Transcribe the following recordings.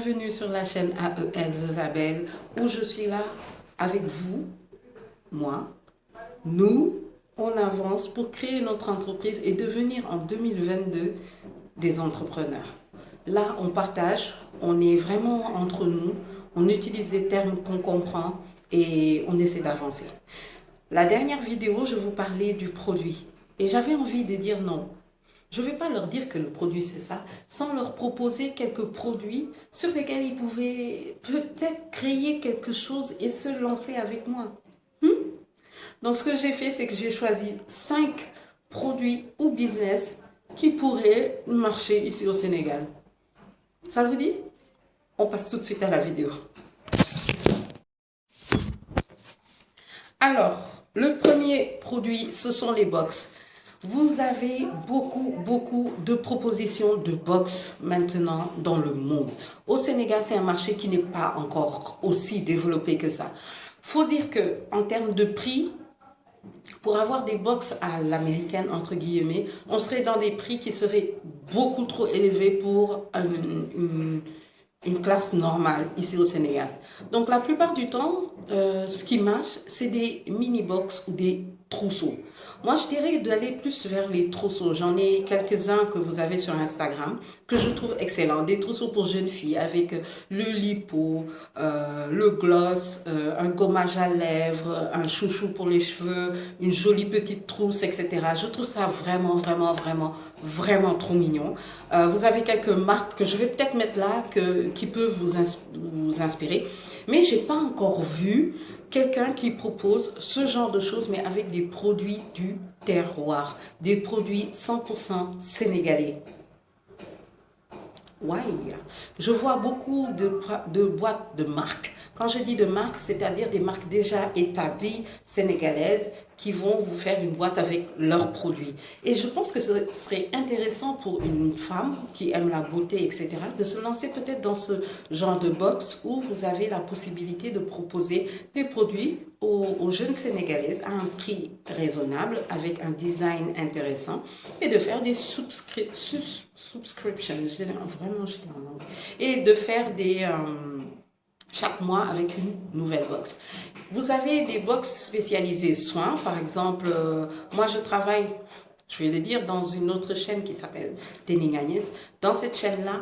bienvenue sur la chaîne AES Isabelle où je suis là avec vous, moi, nous, on avance pour créer notre entreprise et devenir en 2022 des entrepreneurs. Là, on partage, on est vraiment entre nous, on utilise des termes qu'on comprend et on essaie d'avancer. La dernière vidéo, je vous parlais du produit et j'avais envie de dire non. Je ne vais pas leur dire que le produit c'est ça, sans leur proposer quelques produits sur lesquels ils pouvaient peut-être créer quelque chose et se lancer avec moi. Donc ce que j'ai fait, c'est que j'ai choisi 5 produits ou business qui pourraient marcher ici au Sénégal. Ça vous dit? On passe tout de suite à la vidéo. Alors, le premier produit, ce sont les box. Vous avez beaucoup de propositions de box maintenant dans le monde. Au Sénégal, c'est un marché qui n'est pas encore aussi développé que ça. Faut dire que en termes de prix, pour avoir des box à l'américaine, entre guillemets, on serait dans des prix qui seraient beaucoup trop élevés pour une classe normale ici au Sénégal. Donc la plupart du temps, ce qui marche, c'est des mini-box ou des trousseaux. Moi, je dirais d'aller plus vers les trousseaux. J'en ai quelques-uns que vous avez sur Instagram, que je trouve excellents. Des trousseaux pour jeunes filles avec le lipo, le gloss, un gommage à lèvres, un chouchou pour les cheveux, une jolie petite trousse, etc. Je trouve ça vraiment trop mignon. Vous avez quelques marques que je vais peut-être mettre là qui peuvent vous inspirer. Mais j'ai pas encore vu quelqu'un qui propose ce genre de choses, mais avec des produits du terroir, des produits 100% sénégalais. Ouais. Je vois beaucoup de boîtes de marques. Quand je dis de marques, c'est-à-dire des marques déjà établies sénégalaises qui vont vous faire une boîte avec leurs produits. Et je pense que ce serait intéressant pour une femme qui aime la beauté, etc., de se lancer peut-être dans ce genre de box où vous avez la possibilité de proposer des produits aux jeunes Sénégalaises à un prix raisonnable, avec un design intéressant, et de faire des subscriptions, et de faire des chaque mois avec une nouvelle box. Vous avez des box spécialisées soins, par exemple, moi je travaille, je vais le dire, dans une autre chaîne qui s'appelle Tening Agnès. Dans cette chaîne-là,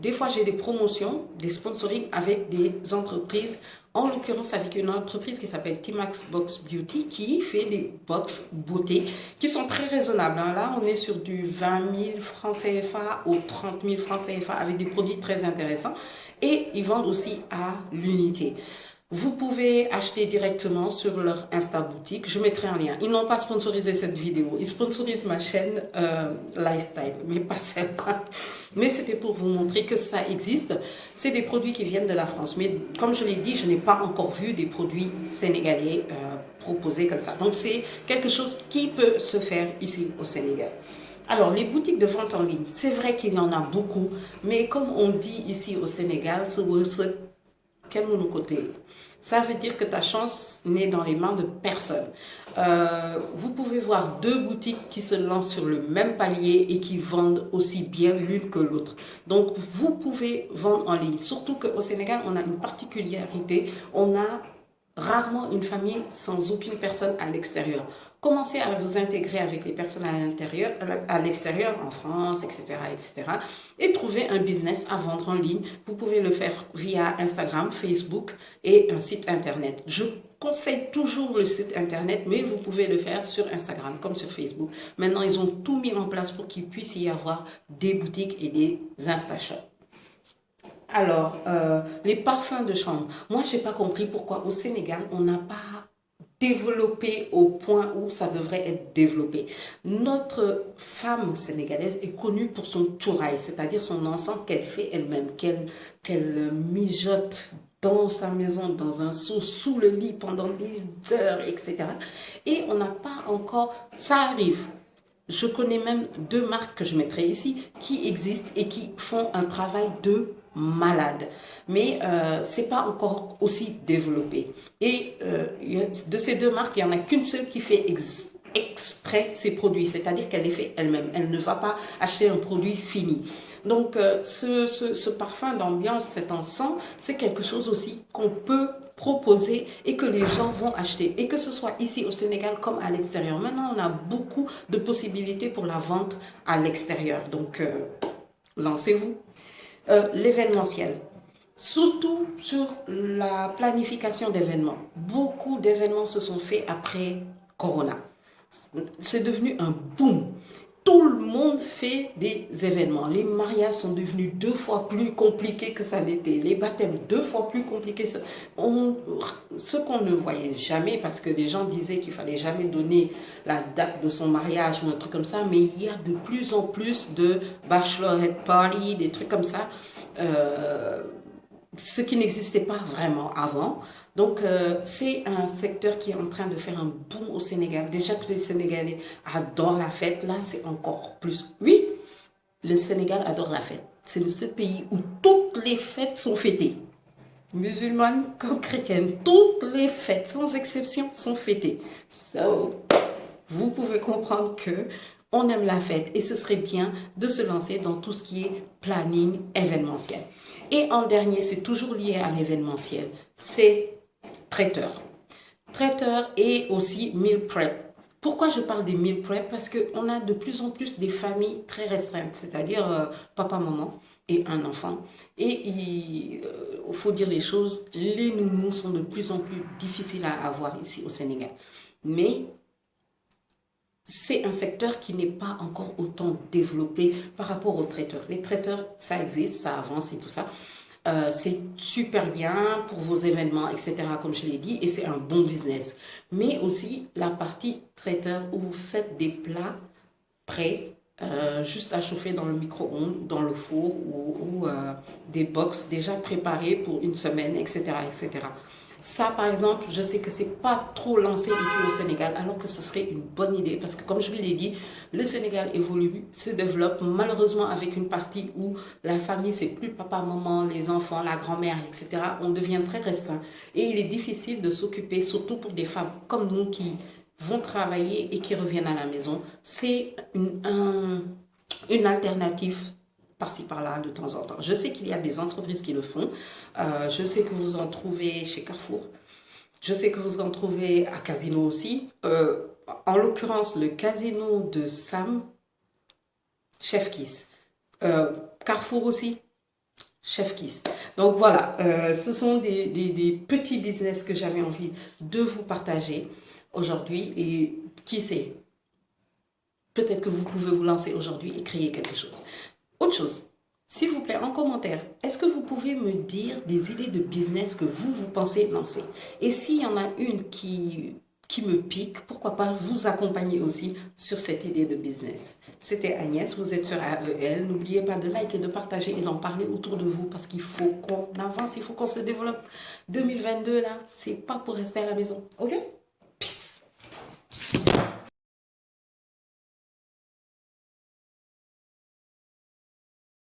des fois j'ai des promotions, des sponsoring avec des entreprises, en l'occurrence avec une entreprise qui s'appelle Timax Box Beauty qui fait des box beauté qui sont très raisonnables. Là, on est sur du 20 000 francs CFA ou 30 000 francs CFA avec des produits très intéressants et ils vendent aussi à l'unité. Vous pouvez acheter directement sur leur Insta boutique. Je mettrai un lien. Ils n'ont pas sponsorisé cette vidéo. Ils sponsorisent ma chaîne Lifestyle, mais pas celle-là. Mais c'était pour vous montrer que ça existe. C'est des produits qui viennent de la France. Mais comme je l'ai dit, je n'ai pas encore vu des produits sénégalais proposés comme ça. Donc c'est quelque chose qui peut se faire ici au Sénégal. Alors, les boutiques de vente en ligne, c'est vrai qu'il y en a beaucoup. Mais comme on dit ici au Sénégal, quel côté. Ça veut dire que ta chance n'est dans les mains de personne. Vous pouvez voir 2 boutiques qui se lancent sur le même palier et qui vendent aussi bien l'une que l'autre. Donc, vous pouvez vendre en ligne. Surtout qu'au Sénégal, on a une particularité. On a rarement une famille sans aucune personne à l'extérieur. Commencez à vous intégrer avec les personnes à l'extérieur, en France, etc., et trouver un business à vendre en ligne. Vous pouvez le faire via Instagram, Facebook et un site internet. Je conseille toujours le site internet, mais vous pouvez le faire sur Instagram comme sur Facebook. Maintenant, ils ont tout mis en place pour qu'il puisse y avoir des boutiques et des InstaShops. Alors, les parfums de chambre. Moi, je n'ai pas compris pourquoi au Sénégal, on n'a pas développé au point où ça devrait être développé. Notre femme sénégalaise est connue pour son touraille, c'est-à-dire son encens qu'elle fait elle-même, qu'elle mijote dans sa maison, dans un seau, sous le lit pendant des heures, etc. Et on n'a pas encore... Ça arrive. Je connais même 2 marques que je mettrai ici qui existent et qui font un travail de malade. Mais c'est pas encore aussi développé. Et de ces 2 marques, il n'y en a qu'une seule qui fait exprès ces produits, c'est-à-dire qu'elle les fait elle-même. Elle ne va pas acheter un produit fini. Donc, ce parfum d'ambiance, cet encens, c'est quelque chose aussi qu'on peut proposer et que les gens vont acheter. Et que ce soit ici au Sénégal comme à l'extérieur. Maintenant, on a beaucoup de possibilités pour la vente à l'extérieur. Donc, lancez-vous. L'événementiel. Surtout sur la planification d'événements. Beaucoup d'événements se sont faits après Corona. C'est devenu un boom. Tout le monde fait des événements. Les mariages sont devenus 2 fois plus compliqués que ça l'était. Les baptêmes 2 fois plus compliqués. Ce qu'on ne voyait jamais, parce que les gens disaient qu'il fallait jamais donner la date de son mariage ou un truc comme ça, mais il y a de plus en plus de bachelorette party, des trucs comme ça. Ce qui n'existait pas vraiment avant. Donc, c'est un secteur qui est en train de faire un boom au Sénégal. Déjà que les Sénégalais adorent la fête, là, c'est encore plus. Oui, le Sénégal adore la fête. C'est le seul pays où toutes les fêtes sont fêtées. Musulmanes comme chrétiennes, toutes les fêtes, sans exception, sont fêtées. So, vous pouvez comprendre que on aime la fête et ce serait bien de se lancer dans tout ce qui est planning événementiel. Et en dernier, c'est toujours lié à l'événementiel, c'est traiteur. Traiteur et aussi meal prep. Pourquoi je parle des meal prep? Parce qu'on a de plus en plus des familles très restreintes, c'est-à-dire papa, maman et un enfant. Et il faut dire les choses, les nounous sont de plus en plus difficiles à avoir ici au Sénégal. Mais c'est un secteur qui n'est pas encore autant développé par rapport aux traiteurs. Les traiteurs, ça existe, ça avance et tout ça. C'est super bien pour vos événements, etc., comme je l'ai dit, et c'est un bon business. Mais aussi la partie traiteur où vous faites des plats prêts, juste à chauffer dans le micro-ondes, dans le four ou des box déjà préparés pour une semaine, etc., etc. Ça, par exemple, je sais que c'est pas trop lancé ici au Sénégal, alors que ce serait une bonne idée. Parce que comme je vous l'ai dit, le Sénégal évolue, se développe, malheureusement avec une partie où la famille, c'est plus papa, maman, les enfants, la grand-mère, etc. On devient très restreint. Et il est difficile de s'occuper, surtout pour des femmes comme nous qui vont travailler et qui reviennent à la maison. C'est une alternative par-ci par-là de temps en temps. Je sais qu'il y a des entreprises qui le font. Je sais que vous en trouvez chez Carrefour. Je sais que vous en trouvez à Casino aussi. En l'occurrence, le Casino de Sam, Chef Kiss. Carrefour aussi, Chef Kiss. Donc voilà, ce sont des petits business que j'avais envie de vous partager aujourd'hui. Et qui sait, peut-être que vous pouvez vous lancer aujourd'hui et créer quelque chose. Autre chose, s'il vous plaît, en commentaire, est-ce que vous pouvez me dire des idées de business que vous pensez lancer? Et s'il y en a une qui me pique, pourquoi pas vous accompagner aussi sur cette idée de business. C'était Agnès, vous êtes sur AEL. N'oubliez pas de liker, de partager et d'en parler autour de vous parce qu'il faut qu'on avance, il faut qu'on se développe. 2022, là, c'est pas pour rester à la maison, ok?